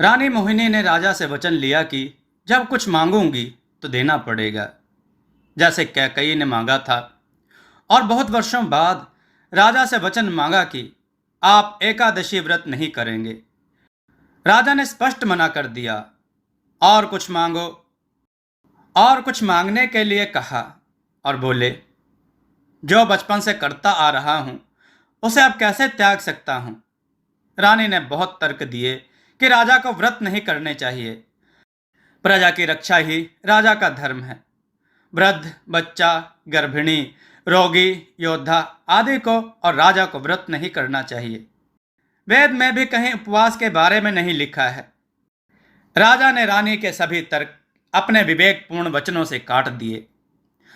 रानी मोहिनी ने राजा से वचन लिया कि जब कुछ मांगूंगी तो देना पड़ेगा, जैसे कैकई ने मांगा था। और बहुत वर्षों बाद राजा से वचन मांगा कि आप एकादशी व्रत नहीं करेंगे। राजा ने स्पष्ट मना कर दिया और कुछ मांगो, और कुछ मांगने के लिए कहा, और बोले, जो बचपन से करता आ रहा हूं उसे अब कैसे त्याग सकता हूं। रानी ने बहुत तर्क दिए कि राजा को व्रत नहीं करने चाहिए। प्रजा की रक्षा ही राजा का धर्म है। वृद्ध, बच्चा, गर्भिणी, रोगी, योद्धा आदि को और राजा को व्रत नहीं करना चाहिए। वेद में भी कहीं उपवास के बारे में नहीं लिखा है। राजा ने रानी के सभी तर्क अपने विवेकपूर्ण वचनों से काट दिए,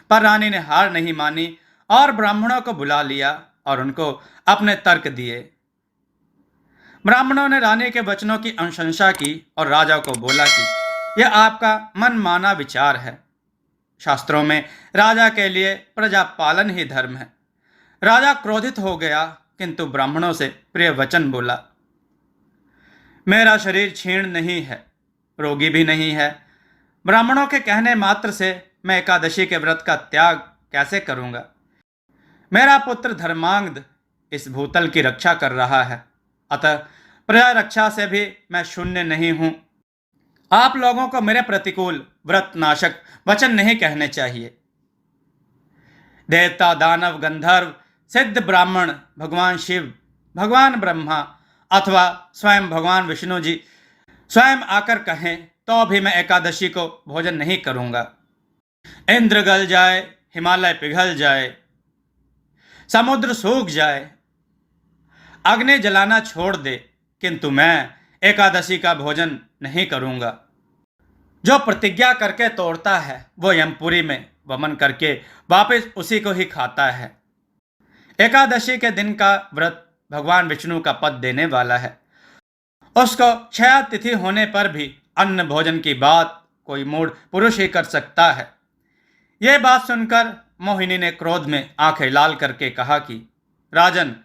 पर रानी ने हार नहीं मानी और ब्राह्मणों को बुला लिया और उनको अपने तर्क दिए। ब्राह्मणों ने रानी के वचनों की अनुशंसा की और राजा को बोला कि यह आपका मनमाना विचार है। शास्त्रों में राजा के लिए प्रजा पालन ही धर्म है। राजा क्रोधित हो गया, किंतु ब्राह्मणों से प्रिय वचन बोला, मेरा शरीर क्षीण नहीं है, रोगी भी नहीं है। ब्राह्मणों के कहने मात्र से मैं एकादशी के व्रत का त्याग कैसे करूंगा। मेरा पुत्र धर्मांगद इस भूतल की रक्षा कर रहा है, अतः प्रजा रक्षा से भी मैं शून्य नहीं हूं। आप लोगों को मेरे प्रतिकूल व्रत नाशक वचन नहीं कहने चाहिए। देवता, दानव, गंधर्व, सिद्ध, ब्राह्मण, भगवान शिव, भगवान ब्रह्मा अथवा स्वयं भगवान विष्णु जी स्वयं आकर कहें तो भी मैं एकादशी को भोजन नहीं करूंगा। इंद्र गल जाए, हिमालय पिघल जाए, समुद्र सूख जाए, अग्नि जलाना छोड़ दे, किंतु मैं एकादशी का भोजन नहीं करूंगा। जो प्रतिज्ञा करके तोड़ता है वो यमपुरी में वमन करके वापस उसी को ही खाता है। एकादशी के दिन का व्रत भगवान विष्णु का पद देने वाला है। उसको क्षया तिथि होने पर भी अन्न भोजन की बात कोई मूढ़ पुरुष ही कर सकता है। यह बात सुनकर मोहिनी ने क्रोध में आंखें लाल करके कहा कि राजन,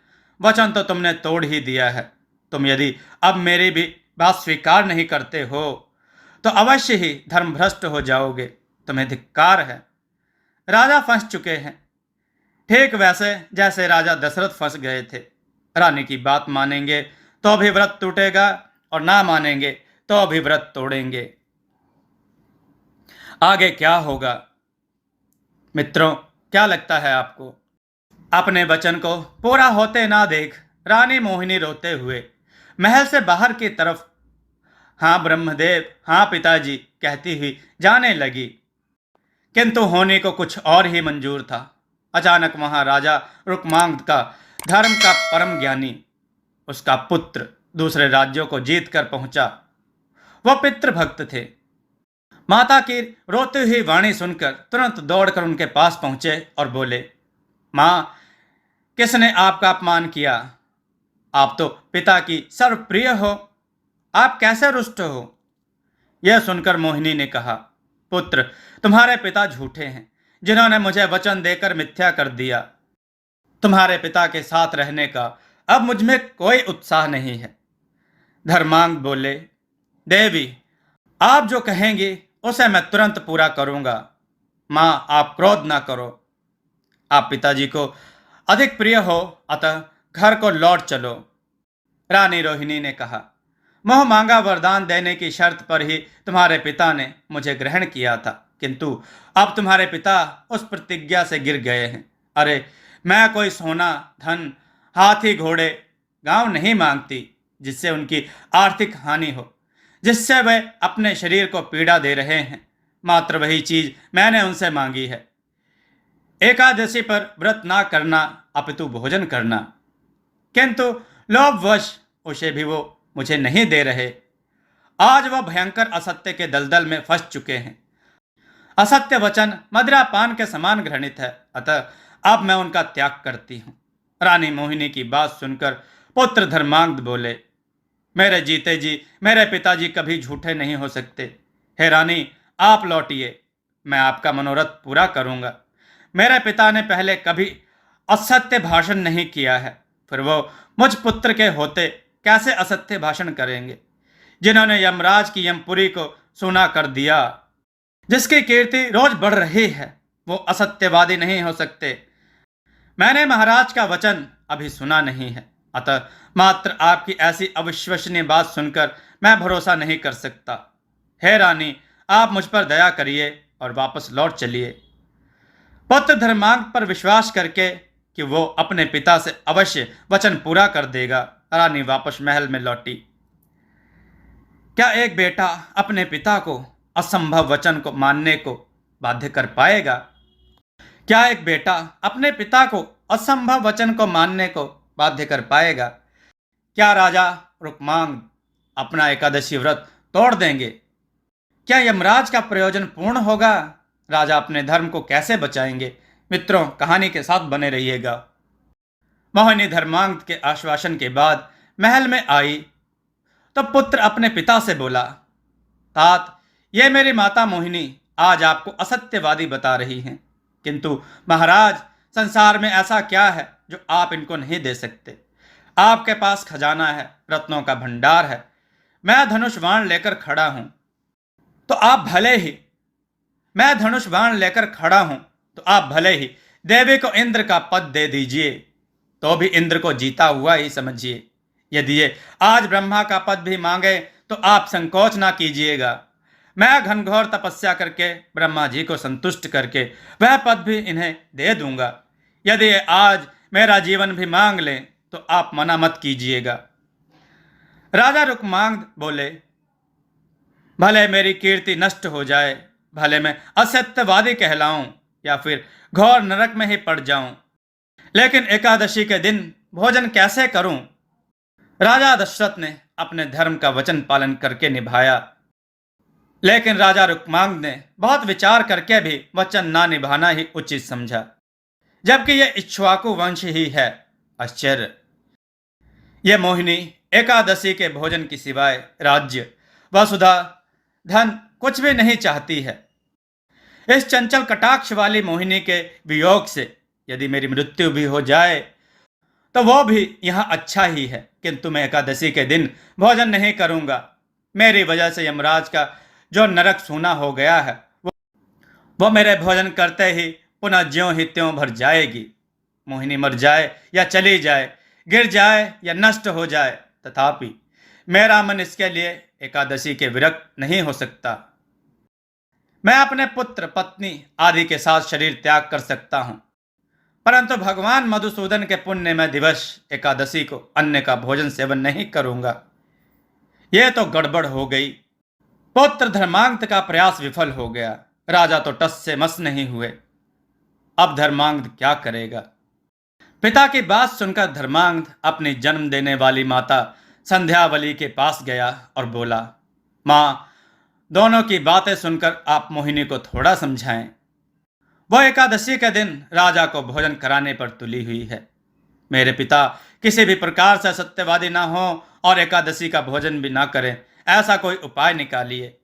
वचन तो तुमने तोड़ ही दिया है। तुम यदि अब मेरी भी बात स्वीकार नहीं करते हो तो अवश्य ही धर्मभ्रष्ट हो जाओगे। तुम्हें धिक्कार है। राजा फंस चुके हैं, ठीक वैसे जैसे राजा दशरथ फंस गए थे। रानी की बात मानेंगे तो भी व्रत टूटेगा और ना मानेंगे तो भी व्रत तोड़ेंगे। आगे क्या होगा मित्रों, क्या लगता है आपको? अपने वचन को पूरा होते ना देख रानी मोहिनी रोते हुए महल से बाहर की तरफ हाँ ब्रह्मदेव, हाँ पिताजी कहती हुई जाने लगी। किंतु होने को कुछ और ही मंजूर था। अचानक वहां राजा रुक्मांगद का, धर्म का परम ज्ञानी, उसका पुत्र दूसरे राज्यों को जीत कर पहुंचा। वह पितृभक्त थे। माता की रोती हुई वाणी सुनकर तुरंत दौड़कर उनके पास पहुंचे और बोले, माँ, किसने आपका अपमान किया? आप तो पिता की सर्वप्रिय हो, आप कैसे रुष्ट हो? यह सुनकर मोहिनी ने कहा, पुत्र, तुम्हारे पिता झूठे हैं, जिन्होंने मुझे वचन देकर मिथ्या कर दिया। तुम्हारे पिता के साथ रहने का अब मुझ में कोई उत्साह नहीं है। धर्मांग बोले, देवी, आप जो कहेंगे उसे मैं तुरंत पूरा करूंगा। माँ, आप क्रोध ना करो। आप पिताजी को अधिक प्रिय हो, अतः घर को लौट चलो। रानी रोहिणी ने कहा, मोह मांगा वरदान देने की शर्त पर ही तुम्हारे पिता ने मुझे ग्रहण किया था, किंतु अब तुम्हारे पिता उस प्रतिज्ञा से गिर गए हैं। अरे, मैं कोई सोना, धन, हाथी, घोड़े, गांव नहीं मांगती जिससे उनकी आर्थिक हानि हो, जिससे वे अपने शरीर को पीड़ा दे रहे हैं। मात्र वही चीज मैंने उनसे मांगी है, एकादशी पर व्रत ना करना अपितु भोजन करना। किंतु लोभवश उसे भी वो मुझे नहीं दे रहे। आज वह भयंकर असत्य के दलदल में फंस चुके हैं। असत्य वचन मदिरा पान के समान घृणित है, अतः अब मैं उनका त्याग करती हूँ। रानी मोहिनी की बात सुनकर पुत्र धर्मांगद बोले, मेरे जीते जी मेरे पिताजी कभी झूठे नहीं हो सकते। हे रानी, आप लौटिए, मैं आपका मनोरथ पूरा करूंगा। मेरे पिता ने पहले कभी असत्य भाषण नहीं किया है, फिर वो मुझ पुत्र के होते कैसे असत्य भाषण करेंगे? जिन्होंने यमराज की यमपुरी को सूना कर दिया, जिसकी कीर्ति रोज बढ़ रही है, वो असत्यवादी नहीं हो सकते। मैंने महाराज का वचन अभी सुना नहीं है, अतः मात्र आपकी ऐसी अविश्वसनीय बात सुनकर मैं भरोसा नहीं कर सकता। हे रानी, आप मुझ पर दया करिए और वापस लौट चलिए। पुत्र धर्मांग पर विश्वास करके कि वो अपने पिता से अवश्य वचन पूरा कर देगा, रानी वापस महल में लौटी। क्या एक बेटा अपने पिता को असंभव वचन को मानने को बाध्य कर पाएगा? क्या एक बेटा अपने पिता को असंभव वचन को मानने को बाध्य कर पाएगा? क्या राजा रुक्मांग अपना एकादशी व्रत तोड़ देंगे? क्या यमराज का प्रयोजन पूर्ण होगा? राजा अपने धर्म को कैसे बचाएंगे? मित्रों, कहानी के साथ बने रहिएगा। मोहिनी धर्मांग के आश्वासन के बाद महल में आई तो पुत्र अपने पिता से बोला, तात, ये मेरी माता मोहिनी आज आपको असत्यवादी बता रही हैं, किंतु महाराज, संसार में ऐसा क्या है जो आप इनको नहीं दे सकते? आपके पास खजाना है, रत्नों का भंडार है। मैं धनुष बाण लेकर खड़ा हूं तो आप भले ही मैं धनुष बाण लेकर खड़ा हूं तो आप भले ही देवी को इंद्र का पद दे दीजिए, तो भी इंद्र को जीता हुआ ही समझिए। यदि ये आज ब्रह्मा का पद भी मांगे तो आप संकोच ना कीजिएगा। मैं घनघोर तपस्या करके ब्रह्मा जी को संतुष्ट करके वह पद भी इन्हें दे दूंगा। यदि ये आज मेरा जीवन भी मांग लें तो आप मना मत कीजिएगा। राजा रुक्मांग बोले, भले मेरी कीर्ति नष्ट हो जाए, भले मैं असत्यवादी कहलाऊं या फिर घोर नरक में ही पड़ जाऊं, लेकिन एकादशी के दिन भोजन कैसे करूं? राजा दशरथ ने अपने धर्म का वचन पालन करके निभाया, लेकिन राजा रुक्मांग ने बहुत विचार करके भी वचन ना निभाना ही उचित समझा, जबकि यह इक्ष्वाकु वंश ही है। आश्चर्य! यह मोहिनी एकादशी के भोजन की सिवाय राज्य, वसुधा, धन कुछ भी नहीं चाहती है। इस चंचल कटाक्ष वाली मोहिनी के वियोग से यदि मेरी मृत्यु भी हो जाए तो वो भी यहाँ अच्छा ही है, किंतु मैं एकादशी के दिन भोजन नहीं करूंगा। मेरी वजह से यमराज का जो नरक सूना हो गया है वो मेरे भोजन करते ही पुनः ज्यों ही त्यों भर जाएगी। मोहिनी मर जाए या चली जाए, गिर जाए या नष्ट हो जाए, तथापि मेरा मन इसके लिए एकादशी के विरक्त नहीं हो सकता। मैं अपने पुत्र, पत्नी आदि के साथ शरीर त्याग कर सकता हूं, परंतु भगवान मधुसूदन के पुण्य में दिवस एकादशी को अन्न का भोजन सेवन नहीं करूंगा। यह तो गड़बड़ हो गई। पुत्र धर्मांग का प्रयास विफल हो गया। राजा तो टस से मस नहीं हुए। अब धर्मांग क्या करेगा? पिता की बात सुनकर धर्मांग अपनी जन्म देने वाली माता संध्यावली के पास गया और बोला, माँ, दोनों की बातें सुनकर आप मोहिनी को थोड़ा समझाएं। वह एकादशी के दिन राजा को भोजन कराने पर तुली हुई है। मेरे पिता किसी भी प्रकार से सत्यवादी ना हो और एकादशी का भोजन भी ना करें, ऐसा कोई उपाय निकालिए।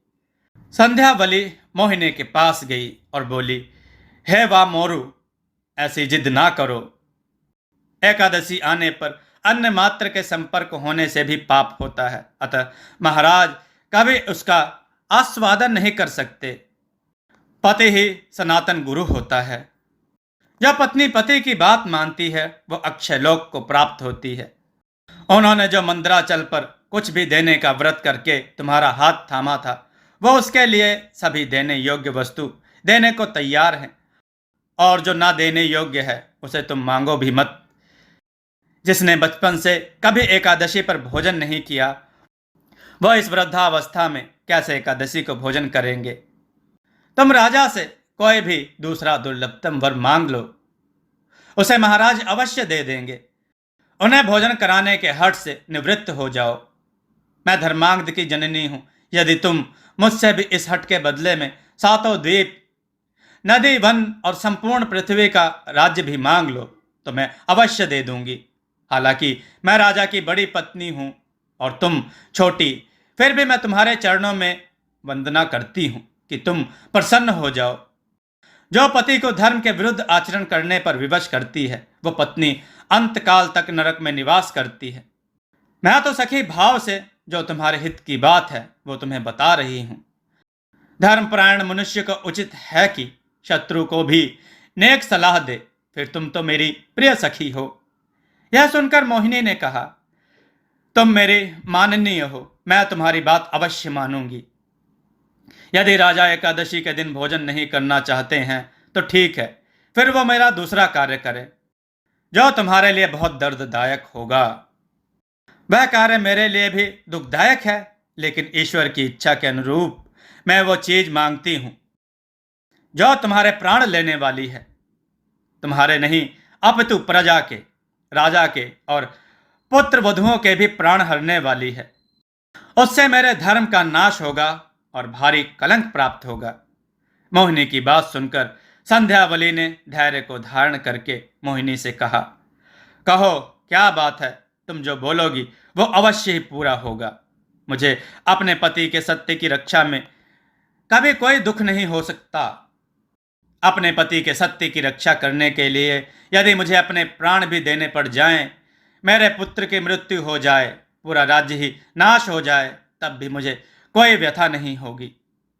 संध्यावली मोहिनी के पास गई और बोली, हे वाह मोरू, ऐसी जिद ना करो। एकादशी आने पर अन्न मात्र के संपर्क होने से भी पाप होता है, अतः महाराज कभी उसका आस्वादन नहीं कर सकते। पति ही सनातन गुरु होता है। जब पत्नी पति की बात मानती है वो अक्षय लोक को प्राप्त होती है। उन्होंने जो मंदराचल पर कुछ भी देने का व्रत करके तुम्हारा हाथ थामा था, वो उसके लिए सभी देने योग्य वस्तु देने को तैयार हैं, और जो ना देने योग्य है उसे तुम मांगो भी मत। जिसने बचपन से कभी एकादशी पर भोजन नहीं किया, वह इस वृद्धावस्था में कैसे एकादशी को भोजन करेंगे? तुम राजा से कोई भी दूसरा दुर्लभतम वर मांग लो, उसे महाराज अवश्य दे देंगे। उन्हें भोजन कराने के हट से निवृत्त हो जाओ। मैं धर्मांग की जननी हूं। यदि तुम मुझसे भी इस हट के बदले में सातों द्वीप, नदी, वन और संपूर्ण पृथ्वी का राज्य भी मांग लो तो मैं अवश्य दे दूंगी। हालांकि मैं राजा की बड़ी पत्नी हूं और तुम छोटी, फिर भी मैं तुम्हारे चरणों में वंदना करती हूं कि तुम प्रसन्न हो जाओ। जो पति को धर्म के विरुद्ध आचरण करने पर विवश करती है, वो पत्नी अंतकाल तक नरक में निवास करती है। मैं तो सखी भाव से जो तुम्हारे हित की बात है वो तुम्हें बता रही हूं। धर्मपरायण मनुष्य को उचित है कि शत्रु को भी नेक सलाह दे, फिर तुम तो मेरी प्रिय सखी हो। यह सुनकर मोहिनी ने कहा, तुम मेरे माननीय हो, मैं तुम्हारी बात अवश्य मानूंगी। यदि राजा एकादशी के दिन भोजन नहीं करना चाहते हैं तो ठीक है, फिर वो मेरा दूसरा कार्य करें जो तुम्हारे लिए बहुत दर्ददायक होगा। वह कार्य मेरे लिए भी दुखदायक है, लेकिन ईश्वर की इच्छा के अनुरूप मैं वो चीज मांगती हूं जो तुम्हारे प्राण लेने वाली है। तुम्हारे नहीं, अपितु प्रजा के, राजा के और पुत्र वधुओं के भी प्राण हरने वाली है। उससे मेरे धर्म का नाश होगा और भारी कलंक प्राप्त होगा। मोहिनी की बात सुनकर संध्यावली ने धैर्य को धारण करके मोहिनी से कहा, कहो क्या बात है, तुम जो बोलोगी वो अवश्य ही पूरा होगा। मुझे अपने पति के सत्य की रक्षा में कभी कोई दुख नहीं हो सकता। अपने पति के सत्य की रक्षा करने के लिए यदि मुझे अपने प्राण भी देने पड़ जाएं, मेरे पुत्र की मृत्यु हो जाए, पूरा राज्य ही नाश हो जाए, तब भी मुझे कोई व्यथा नहीं होगी।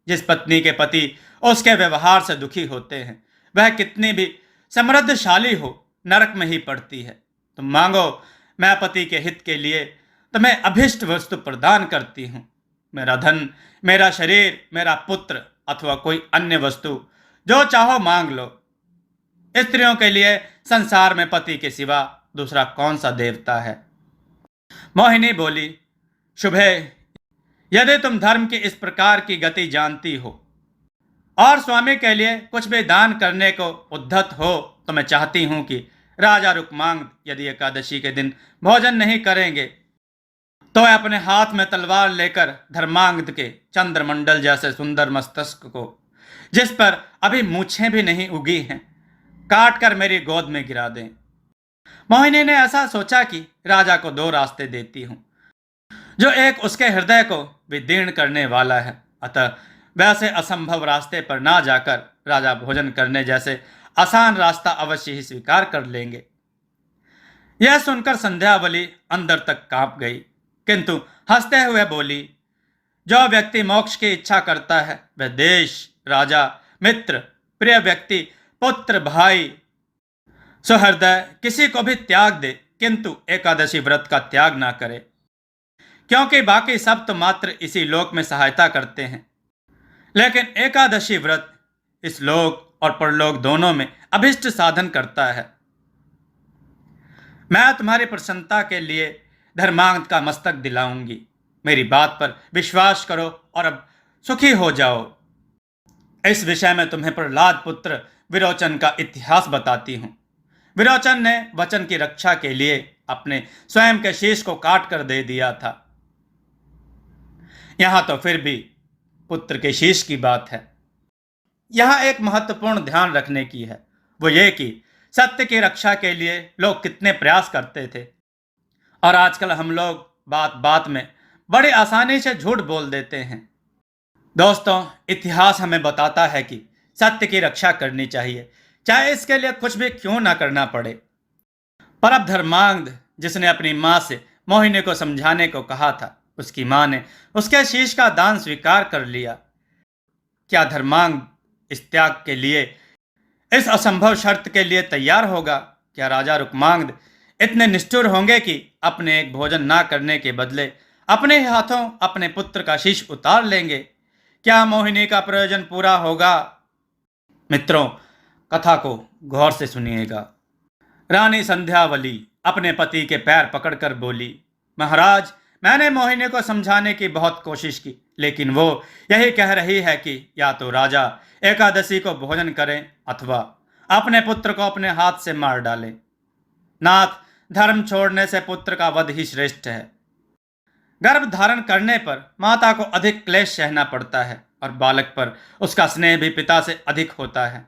जिस पत्नी के पति उसके व्यवहार से दुखी होते हैं, वह कितनी भी समृद्धशाली हो, नरक में ही पड़ती है। तुम मांगो, मैं पति के हित के लिए तुम्हें अभिष्ट वस्तु प्रदान करती हूँ। मेरा धन, मेरा शरीर, मेरा पुत्र अथवा कोई अन्य वस्तु जो चाहो मांग लो। स्त्रियों के लिए संसार में पति के सिवा दूसरा कौन सा देवता है। मोहिनी बोली, शुभे, यदि तुम धर्म की इस प्रकार की गति जानती हो और स्वामी के लिए कुछ भी दान करने को उद्धत हो, तो मैं चाहती हूं कि राजा रुक्मांग यदि एकादशी के दिन भोजन नहीं करेंगे तो अपने हाथ में तलवार लेकर धर्मांगद के चंद्रमंडल जैसे सुंदर मस्तक को, जिस पर अभी मूछें भी नहीं उगी हैं, काट कर मेरी गोद में गिरा दें। मोहिनी ने ऐसा सोचा कि राजा को दो रास्ते देती हूं, जो एक उसके हृदय को विदीर्ण करने वाला है, अतः वैसे असंभव रास्ते पर ना जाकर राजा भोजन करने जैसे आसान रास्ता अवश्य ही स्वीकार कर लेंगे। यह सुनकर संध्यावली अंदर तक कांप गई, किंतु हंसते हुए बोली, जो व्यक्ति मोक्ष की इच्छा करता है वह देश, राजा, मित्र, प्रिय व्यक्ति, पुत्र, भाई, सुहृदय किसी को भी त्याग दे, किंतु एकादशी व्रत का त्याग ना करे, क्योंकि बाकी सब तो मात्र इसी लोक में सहायता करते हैं, लेकिन एकादशी व्रत इस लोक और परलोक दोनों में अभिष्ट साधन करता है। मैं तुम्हारी प्रसन्नता के लिए धर्मांग का मस्तक दिलाऊंगी। मेरी बात पर विश्वास करो और अब सुखी हो जाओ। इस विषय में तुम्हें प्रहलाद पुत्र विरोचन का इतिहास बताती हूं। विरोचन ने वचन की रक्षा के लिए अपने स्वयं के शीश को काट कर दे दिया था। यहां तो फिर भी पुत्र के शीश की बात है। यहां एक महत्वपूर्ण ध्यान रखने की है, वो ये कि सत्य की रक्षा के लिए लोग कितने प्रयास करते थे, और आजकल हम लोग बात बात में बड़ी आसानी से झूठ बोल देते हैं। दोस्तों, इतिहास हमें बताता है कि सत्य की रक्षा करनी चाहिए, चाहे इसके लिए कुछ भी क्यों ना करना पड़े। पर अब धर्मांग, जिसने अपनी मां से मोहिनी को समझाने को कहा था, उसकी मां ने उसके शीश का दान स्वीकार कर लिया। क्या धर्मांग इस त्याग के लिए, इस असंभव शर्त के लिए तैयार होगा? क्या राजा रुक्मांगद इतने निष्ठुर होंगे कि अपने एक भोजन ना करने के बदले अपने ही हाथों अपने पुत्र का शीश उतार लेंगे? क्या मोहिनी का प्रयोजन पूरा होगा? मित्रों, कथा को गौर से सुनिएगा। रानी संध्यावली अपने पति के पैर पकड़कर बोली, महाराज, मैंने मोहिनी को समझाने की बहुत कोशिश की, लेकिन वो यही कह रही है कि या तो राजा एकादशी को भोजन करें अथवा अपने पुत्र को अपने हाथ से मार डालें। नाथ, धर्म छोड़ने से पुत्र का वध ही श्रेष्ठ है। गर्भ धारण करने पर माता को अधिक क्लेश सहना पड़ता है और बालक पर उसका स्नेह भी पिता से अधिक होता है।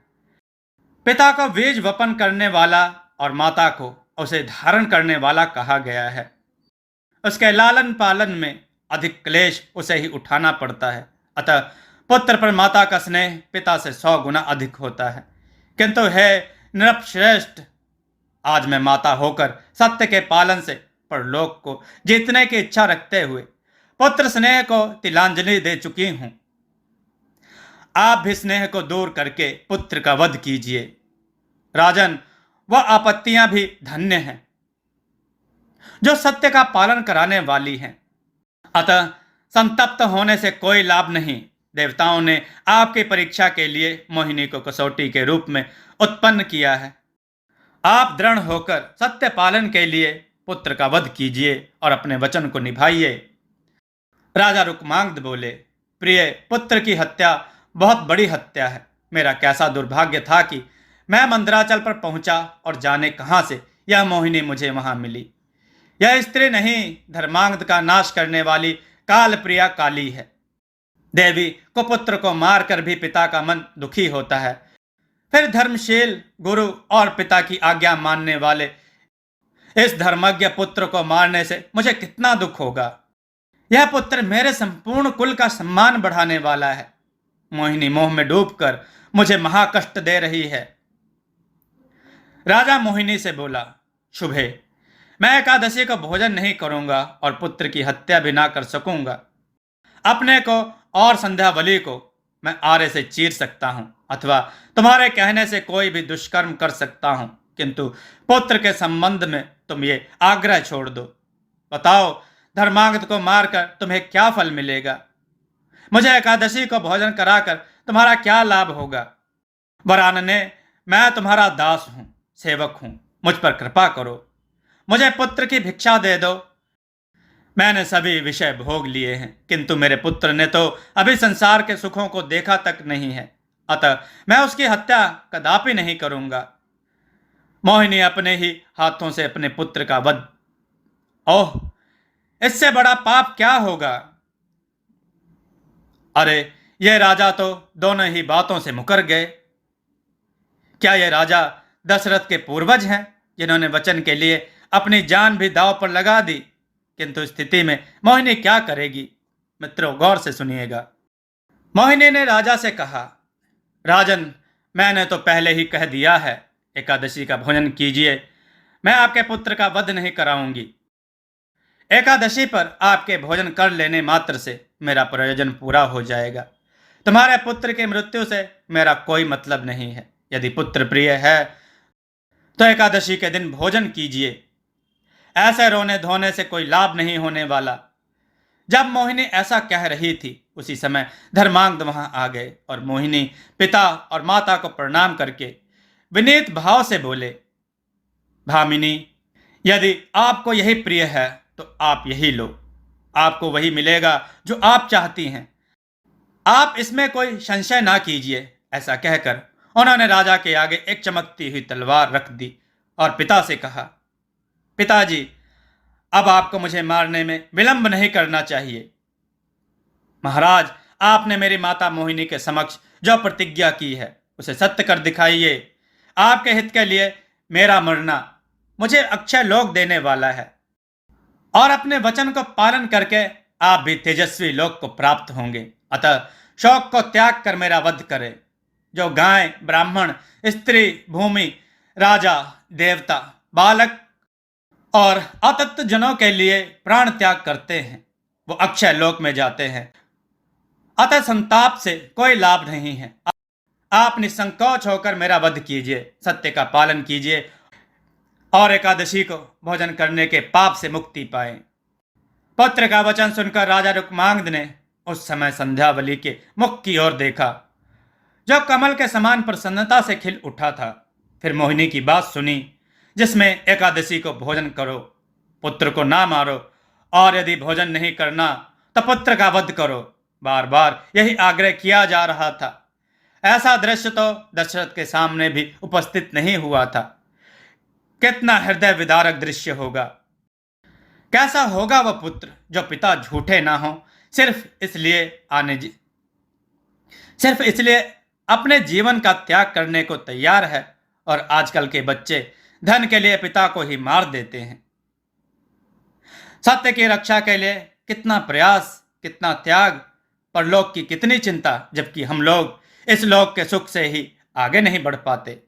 पिता को बीज वपन करने वाला और माता को उसे धारण करने वाला कहा गया है। उसके लालन पालन में अधिक क्लेश उसे ही उठाना पड़ता है, अतः पुत्र पर माता का स्नेह पिता से 100 गुना अधिक होता है। किंतु हे नृपश्रेष्ठ, आज मैं माता होकर सत्य के पालन से परलोक को जीतने की इच्छा रखते हुए पुत्र स्नेह को तिलांजलि दे चुकी हूं। आप भी स्नेह को दूर करके पुत्र का वध कीजिए। राजन, वह आपत्तियां भी धन्य हैं जो सत्य का पालन कराने वाली हैं। अतः संतप्त होने से कोई लाभ नहीं। देवताओं ने आपकी परीक्षा के लिए मोहिनी को कसौटी के रूप में उत्पन्न किया है। आप दृढ़ होकर सत्य पालन के लिए पुत्र का वध कीजिए और अपने वचन को निभाइए। राजा रुक्मांगद बोले, प्रिय, पुत्र की हत्या बहुत बड़ी हत्या है। मेरा कैसा दुर्भाग्य था कि मैं मंदराचल पर पहुंचा और जाने कहां से यह मोहिनी मुझे वहां मिली। यह स्त्री नहीं, धर्मांगद का नाश करने वाली काल प्रिया काली है। देवी को पुत्र को मारकर भी पिता का मन दुखी होता है, फिर धर्मशील गुरु और पिता की आज्ञा मानने वाले इस धर्मज्ञ पुत्र को मारने से मुझे कितना दुख होगा। यह पुत्र मेरे संपूर्ण कुल का सम्मान बढ़ाने वाला है। मोहिनी मोह में डूबकर मुझे महाकष्ट दे रही है। राजा मोहिनी से बोला, शुभे, मैं एकादशी को भोजन नहीं करूंगा और पुत्र की हत्या भी ना कर सकूंगा। अपने को और संध्यावली को मैं आरे से चीर सकता हूं अथवा तुम्हारे कहने से कोई भी दुष्कर्म कर सकता हूं, किंतु पुत्र के संबंध में तुम ये आग्रह छोड़ दो। बताओ, धर्मांगद को मारकर तुम्हें क्या फल मिलेगा? मुझे एकादशी को भोजन कराकर तुम्हारा क्या लाभ होगा? वरानने, मैं तुम्हारा दास हूं, सेवक हूं, मुझ पर कृपा करो। मुझे पुत्र की भिक्षा दे दो। मैंने सभी विषय भोग लिए हैं, किंतु मेरे पुत्र ने तो अभी संसार के सुखों को देखा तक नहीं है। अतः मैं उसकी हत्या कदापि नहीं करूंगा। मोहिनी अपने ही हाथों से अपने पुत्र का वध। ओह, इससे बड़ा पाप क्या होगा? अरे, ये राजा तो दोनों ही बातों से मुकर गए। क्या ये राजा दशरथ के पूर्वज हैं, जिन्होंने वचन के लिए अपनी जान भी दांव पर लगा दी? किंतु स्थिति में मोहिनी क्या करेगी? मित्रों, गौर से सुनिएगा। मोहिनी ने राजा से कहा, राजन, मैंने तो पहले ही कह दिया है, एकादशी का भोजन कीजिए। मैं आपके पुत्र का वध नहीं कराऊंगी। एकादशी पर आपके भोजन कर लेने मात्र से मेरा प्रयोजन पूरा हो जाएगा। तुम्हारे पुत्र की मृत्यु से मेरा कोई मतलब नहीं है। यदि पुत्र प्रिय है तो एकादशी के दिन भोजन कीजिए। ऐसे रोने धोने से कोई लाभ नहीं होने वाला। जब मोहिनी ऐसा कह रही थी, उसी समय धर्मांगद वहां आ गए और मोहिनी पिता और माता को प्रणाम करके विनीत भाव से बोले, भामिनी, यदि आपको यही प्रिय है तो आप यही लो। आपको वही मिलेगा जो आप चाहती हैं। आप इसमें कोई संशय ना कीजिए। ऐसा कहकर उन्होंने राजा के आगे एक चमकती हुई तलवार रख दी और पिता से कहा, पिताजी, अब आपको मुझे मारने में विलंब नहीं करना चाहिए। महाराज, आपने मेरी माता मोहिनी के समक्ष जो प्रतिज्ञा की है उसे सत्य कर दिखाइए। आपके हित के लिए मेरा मरना मुझे अक्षय लोक देने वाला है और अपने वचन को पालन करके आप भी तेजस्वी लोक को प्राप्त होंगे। अतः शोक को त्याग कर मेरा वध करें। जो गाय, ब्राह्मण, स्त्री, भूमि, राजा, देवता, बालक और अतत्व जनों के लिए प्राण त्याग करते हैं, वो अक्षय लोक में जाते हैं। अतः संताप से कोई लाभ नहीं है। आप निसंकोच होकर मेरा वध कीजिए, सत्य का पालन कीजिए और एकादशी को भोजन करने के पाप से मुक्ति पाए। पुत्र का वचन सुनकर राजा रुक्मांगद ने उस समय संध्यावली के मुख की ओर देखा, जो कमल के समान प्रसन्नता से खिल उठा था। फिर मोहिनी की बात सुनी, जिसमें एकादशी को भोजन करो, पुत्र को ना मारो, और यदि भोजन नहीं करना तो पुत्र का वध करो। बार बार यही आग्रह किया जा रहा था। ऐसा दृश्य तो दशरथ के सामने भी उपस्थित नहीं हुआ था। कितना हृदय विदारक दृश्य होगा। कैसा होगा वह पुत्र जो पिता झूठे ना हो, सिर्फ इसलिए अपने जीवन का त्याग करने को तैयार है। और आजकल के बच्चे धन के लिए पिता को ही मार देते हैं। सत्य की रक्षा के लिए कितना प्रयास, कितना त्याग, परलोक की कितनी चिंता, जबकि हम लोग इस लोक के सुख से ही आगे नहीं बढ़ पाते।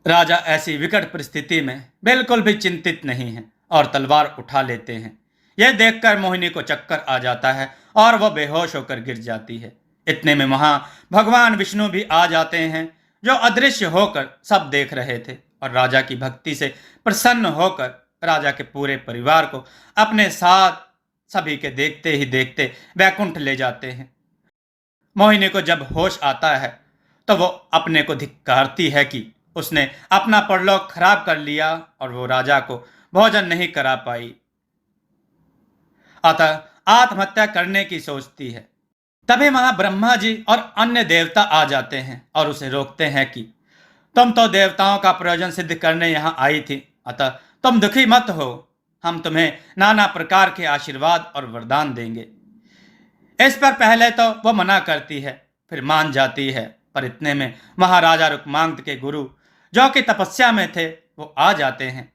राजा ऐसी विकट परिस्थिति में बिल्कुल भी चिंतित नहीं है और तलवार उठा लेते हैं। यह देखकर मोहिनी को चक्कर आ जाता है और वह बेहोश होकर गिर जाती है। इतने में वहां भगवान विष्णु भी आ जाते हैं, जो अदृश्य होकर सब देख रहे थे और राजा की भक्ति से प्रसन्न होकर राजा के पूरे परिवार को अपने साथ सभी के देखते ही देखते वैकुंठ ले जाते हैं। मोहिनी को जब होश आता है तो वो अपने को धिक्कारती है कि उसने अपना परलोक खराब कर लिया और वो राजा को भोजन नहीं करा पाई, अतः आत्महत्या करने की सोचती है। तभी वहां ब्रह्मा जी और अन्य देवता आ जाते हैं और उसे रोकते हैं कि तुम तो देवताओं का प्रयोजन सिद्ध करने यहाँ आई थी, अतः तुम दुखी मत हो, हम तुम्हें नाना प्रकार के आशीर्वाद और वरदान देंगे। इस पर पहले तो वह मना करती है, फिर मान जाती है, पर इतने में महाराजा रुक्मांगद के गुरु जो कि तपस्या में थे वो आ जाते हैं।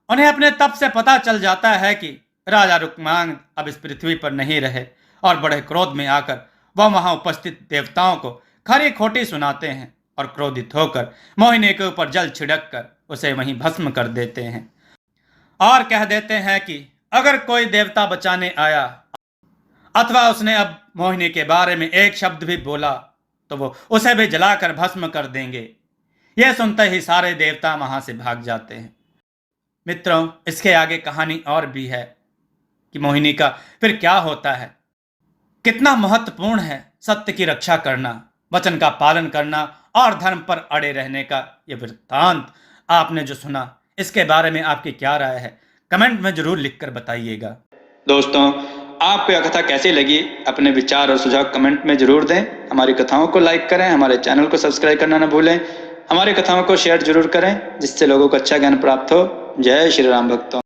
उन्हें अपने तप से पता चल जाता है कि राजा रुक्मांगद अब इस पृथ्वी पर नहीं रहे और बड़े क्रोध में आकर वह वहां उपस्थित देवताओं को खरी खोटी सुनाते हैं और क्रोधित होकर मोहिनी के ऊपर जल छिड़क कर उसे वहीं भस्म कर देते हैं और कह देते हैं कि अगर कोई देवता बचाने आया अथवा उसने अब मोहिनी के बारे में एक शब्द भी बोला तो वो उसे भी जलाकर भस्म कर देंगे। यह सुनते ही सारे देवता वहां से भाग जाते हैं। मित्रों, इसके आगे कहानी और भी है कि मोहिनी का फिर क्या होता है। कितना महत्वपूर्ण है सत्य की रक्षा करना, वचन का पालन करना और धर्म पर अड़े रहने का यह वृत्तांत आपने जो सुना, इसके बारे में आपकी क्या राय है, कमेंट में जरूर लिखकर बताइएगा। दोस्तों, आपको यह कथा कैसी लगी, अपने विचार और सुझाव कमेंट में जरूर दें। हमारी कथाओं को लाइक करें, हमारे चैनल को सब्सक्राइब करना न भूलें, हमारी कथाओं को शेयर जरूर करें जिससे लोगों को अच्छा ज्ञान प्राप्त हो। जय श्री राम भक्तों।